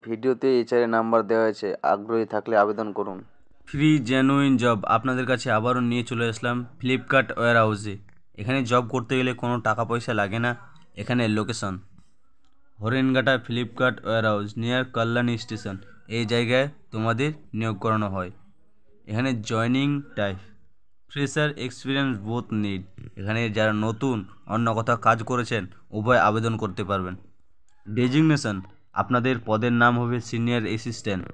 ভিডিওতে এইচআর এর নাম্বার দেওয়া হয়েছে, আগ্রহী থাকলে আবেদন করুন। ফ্রি জেনুইন জব আপনাদের কাছে আবারও নিয়ে চলে আসলাম ফ্লিপকার্ট ওয়্যার হাউসে। এখানে জব করতে গেলে কোনো টাকা পয়সা লাগে না। এখানে location Haringhata Flipkart warehouse near Kalyani station, এই জায়গায় তোমাদের নিয়োগ করানো হয়। এখানে joining type fresher experience both need. এখানে যারা নতুন অন্য কোথাও কাজ করেছেন উভয় আবেদন করতে পারবেন। ডেজিগনেশন আপনাদের পদের নাম হবে সিনিয়র অ্যাসিস্ট্যান্ট।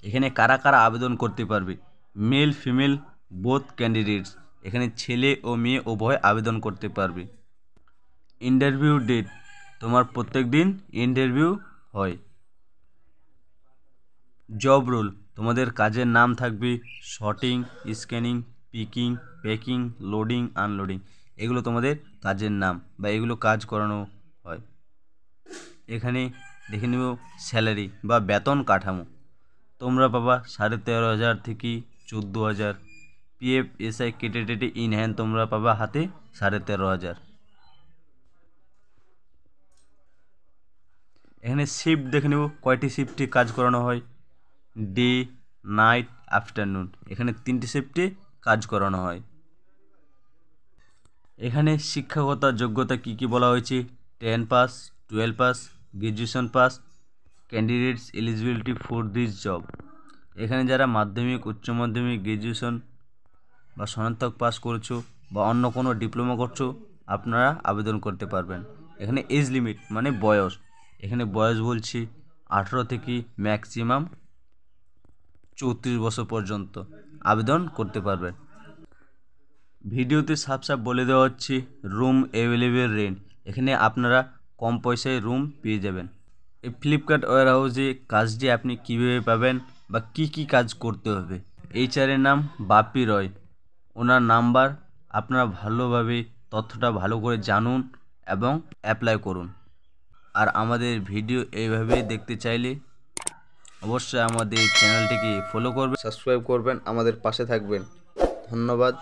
এখানে কারা কারা আবেদন করতে পারবে? Male female both candidates. এখানে ছেলে ও মেয়ে উভয় আবেদন করতে পারবে। ইন্টারভিউ ডেট তোমার প্রত্যেক দিন ইন্টারভিউ হয়। জব রোল তোমাদের কাজের নাম থাকবে sorting, scanning, picking, packing, loading, unloading. এগুলো তোমাদের কাজের নাম বা এগুলো কাজ করানো হয়। এখানে দেখে নেব স্যালারি বা বেতন কাঠামো। তোমরা পাবা 13,500 থেকে 14,000। পিএফ এসআই কেটে টেটে ইন হ্যান্ড তোমরা পাবা হাতে 13,500। এখানে শিফট দেখে নেব কয়টি শিফটে কাজ করানো হয়। Day, night, afternoon. এখানে 3টে শিফটে কাজ করানো হয়। এখানে শিক্ষাগত যোগ্যতা কি কি বলা হয়েছে? 10 pass, 12 pass, graduation pass. Candidates eligibility for this job. এখানে যারা মাধ্যমিক, উচ্চ মাধ্যমিক, গ্র্যাজুয়েশন বা স্নাতক পাস করছো বা অন্য কোনো ডিপ্লোমা করছো আপনারা আবেদন করতে পারবেন। এখানে এজ লিমিট মানে বয়স, এখানে বয়স বলছি 18 থেকে ম্যাক্সিমাম 34 বছর পর্যন্ত আবেদন করতে পারবেন। ভিডিওতে সাফ সাফ বলে দেওয়া হচ্ছে রুম অ্যাভেলেবেল রেন্ট। এখানে আপনারা কম পয়সায় রুম পেয়ে যাবেন। এই ফ্লিপকার্ট ওয়্যার হাউসে কাজটি আপনি কীভাবে পাবেন বা কি কি কাজ করতে হবে? এইচআরের নাম বাপ্পি রয়, ওনার নাম্বার। আপনারা ভালোভাবে তথ্যটা ভালো করে জানুন এবং অ্যাপ্লাই করুন। আর আমাদের ভিডিও এইভাবে দেখতে চাইলে অবশ্যই আমাদের চ্যানেলটিকে ফলো করবেন, সাবস্ক্রাইব করবেন, আমাদের পাশে থাকবেন। ধন্যবাদ।